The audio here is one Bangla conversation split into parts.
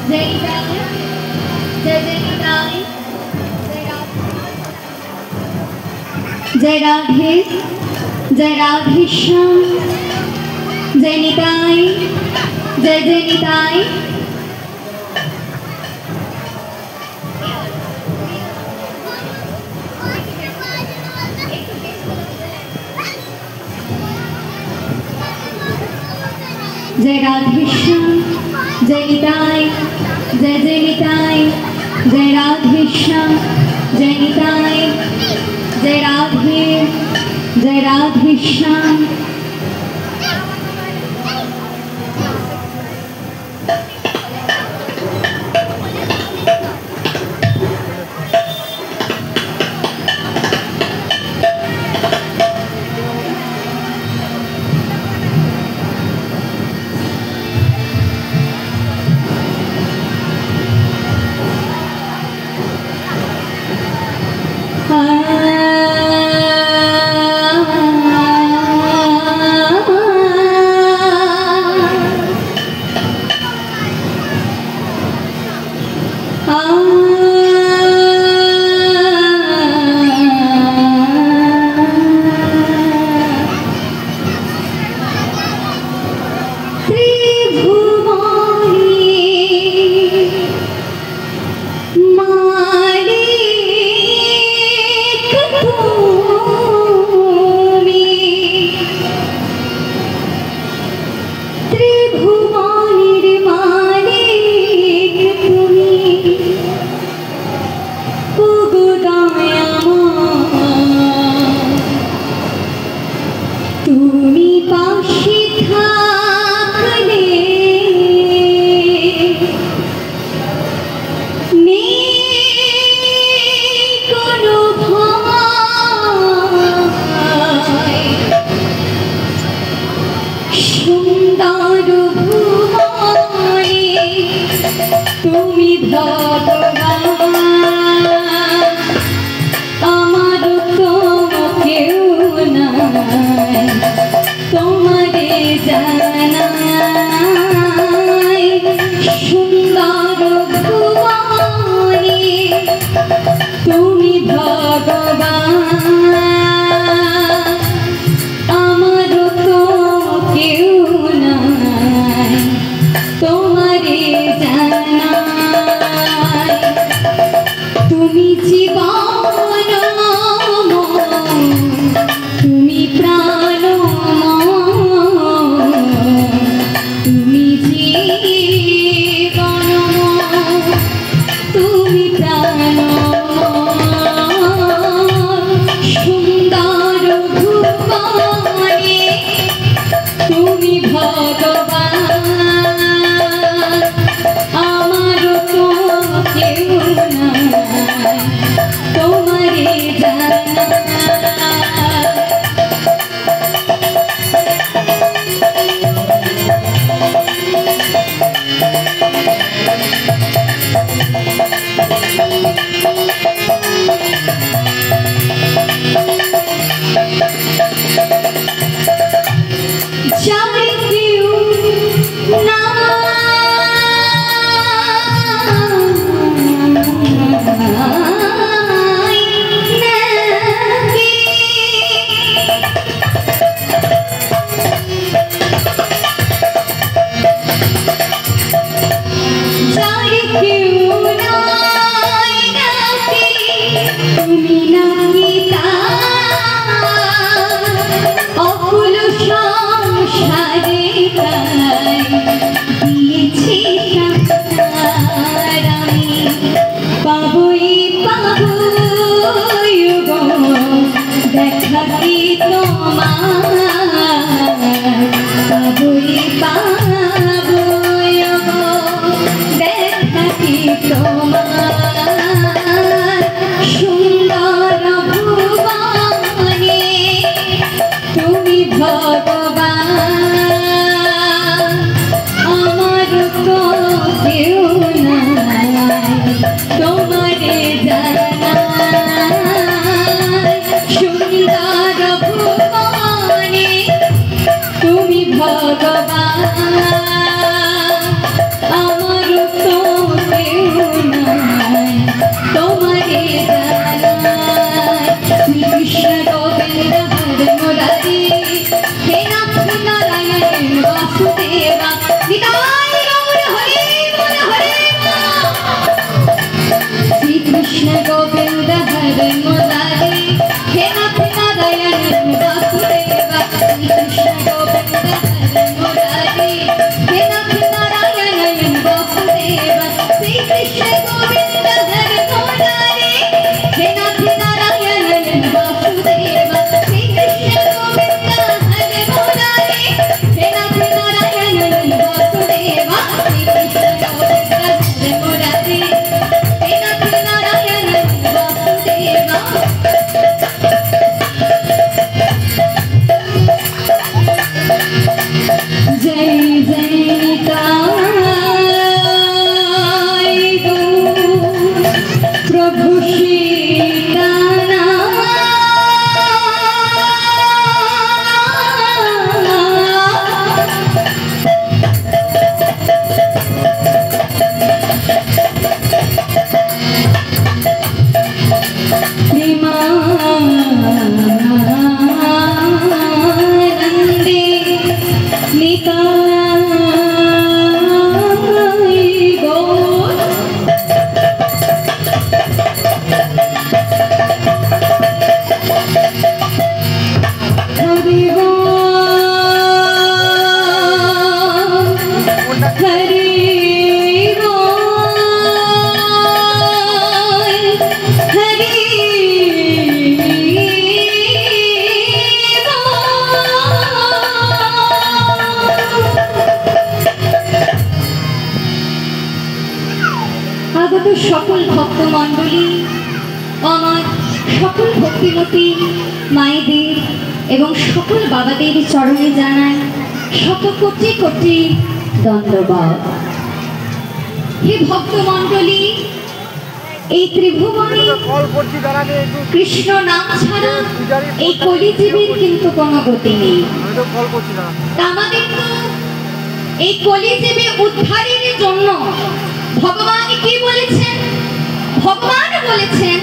जय निताई जय जय निताई जय राधे जय राधे श्याम जय निताई जय जय निताई जय राधे श्याम जय निताई जय जय निताई जय राधे श्याम जय निताई जय राधे श्याम भगवान আমার তো আগত সকল ভক্তমণ্ডলী, আমার সকল ভক্তিমতী মায়েদের এবং সকল বাবাদের চরণে জানাই শত কোটি কোটি দণ্ডবত। হে ভক্তমণ্ডলী, এই ত্রিভুবনে কৃষ্ণ নাম ছাড়া এই কলিজীবীর কিন্তু কোনো গতি নেই। আমাদের তো এই কলিজীবী উদ্ধারের জন্য ভগবান কি বলেছেন? ভগবান বলেছেন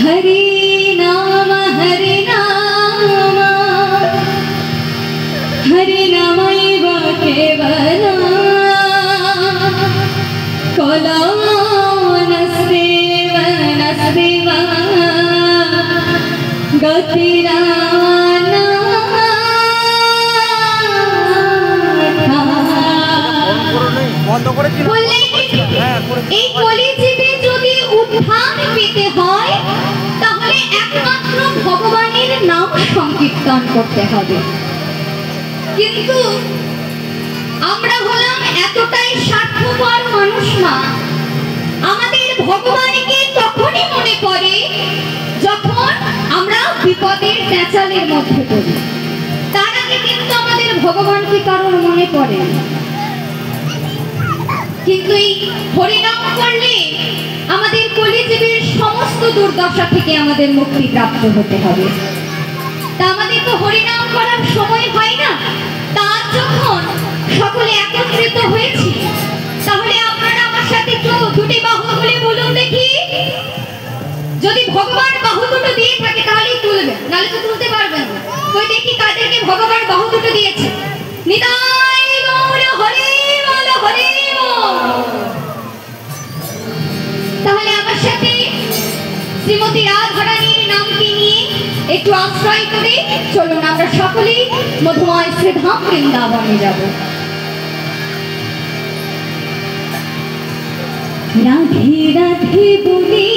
হরি নাম হরি নাম হরি নামৈব কেবলম কলনস্তেব নস্তেব গতিরানা। এই কলিযুগে যদি উদ্ধার পেতে হয় তাহলে একমাত্র ভগবানের নাম সংকীর্তন করতে হবে। কিন্তু আমরা হলাম এতটাই স্বার্থপর মানুষ না, আমাদের ভগবানকে তখনই মনে পড়ে যখন আমরা বিপদের পেঁচালের মধ্যে পড়ি। তার আগে কিন্তু আমাদের ভগবানকে কারোর মনে পড়ে না। কিন্তু এই হরিনাম করলে আমাদের কলিযুগের সমস্ত দুর্দশা থেকে আমাদের মুক্তি প্রাপ্ত হতে হবে। তা আমাদের তো হরিনাম করার সময় হয় না। তার যখন সকলে একত্রিত হয়েছি, তাহলে আপনারা আমার সাথে একটু দুটি বাহু তুলে বলুন দেখি। যদি ভগবান বাহু দুটো দিয়ে থাকে তাহলেই তুলবেন, নাহলে তো তুলতে পারবেন না। ওই দেখি কাদেরকে ভগবান বাহু দুটো দিয়েছে। নিতাই গৌর হরি বল হরি বল। তাহলে আমার সাথে শ্রীমতী রাধারানীর নামকে নিয়ে একটু আশ্রয় করে চলুন আমরা সকলেই মধুময় শ্রীধাম বৃন্দাবনে যাব। রাধে রাধে বলে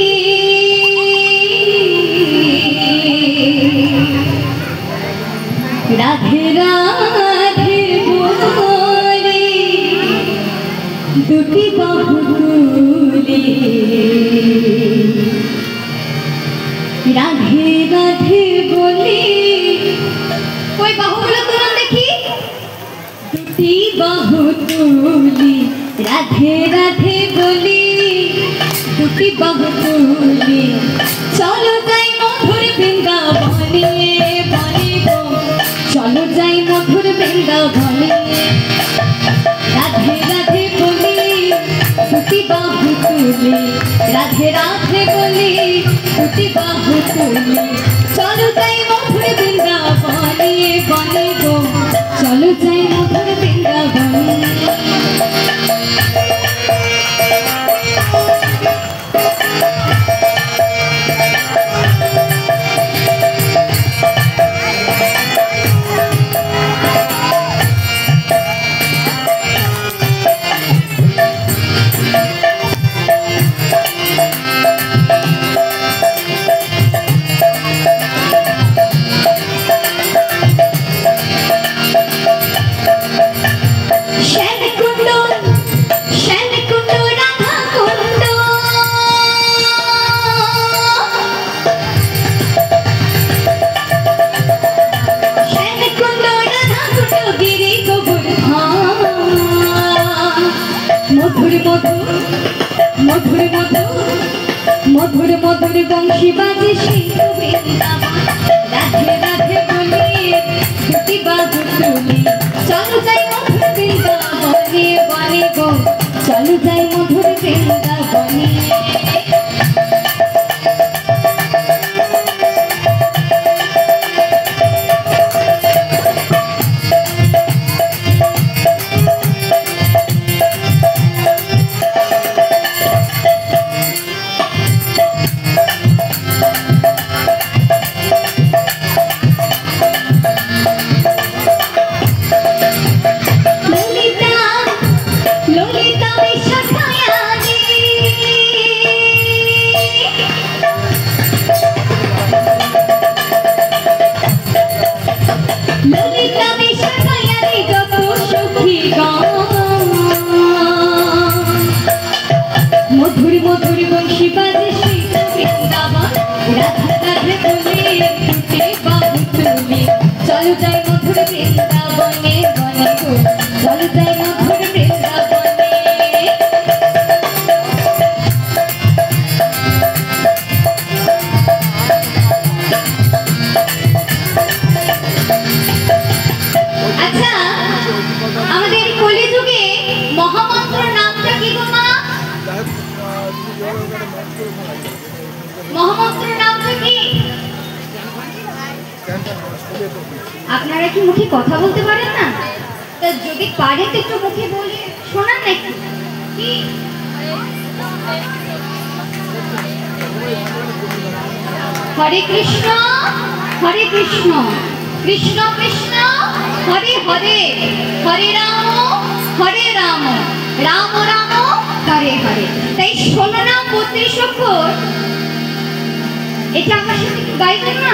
রাধে রাধে বলে দুটি বাহু তুলে রাধে রাধে বলে। ওই বাহুগুলো তুলুন দেখি। দুটি বাহু তুলি রাধে রাধে বলি, দুটি বাহু তুলি চলো যাই মধুর বৃন্দাবনে বনে গো, চলো যাই মধুর বৃন্দাবনে। রাধে রাধে বলি দুটি বাহু তুলি রাধে রাধে বলি, দুটি বাহু তুলি চলো যাই মধুর বৃন্দাবনে বনে গো, চলো যাই মধুর বৃন্দাবনে। মধুর মধুর বংশী বাজে সিন্ধু বৃন্দাবন। রাধে রাধে বলি দুটি বাহু তুলি চলো যাই মধুর বৃন্দাবনে বনে গো, চলো যাই মধুর বৃন্দাবনে। ললিতা ললিতা বিশাখায়ানি যায় মধুর বৃন্দাবনে। আচ্ছা, আমাদের কলিযুগে মহামন্ত্র নামটা কি গো মা? মহামন্ত্র নামটা কি? আপনারা কি মুখে কথা বলতে পারেন না? তা যদি পারেন একটু মুখে বলে শোনান নাকি? কি? হরে কৃষ্ণ হরে কৃষ্ণ কৃষ্ণ কৃষ্ণ হরে হরে, হরে রাম রাম রাম হরে হরে। তাই 16 নাম 32 অক্ষর, এটা আমার সাথে গাইবেন না?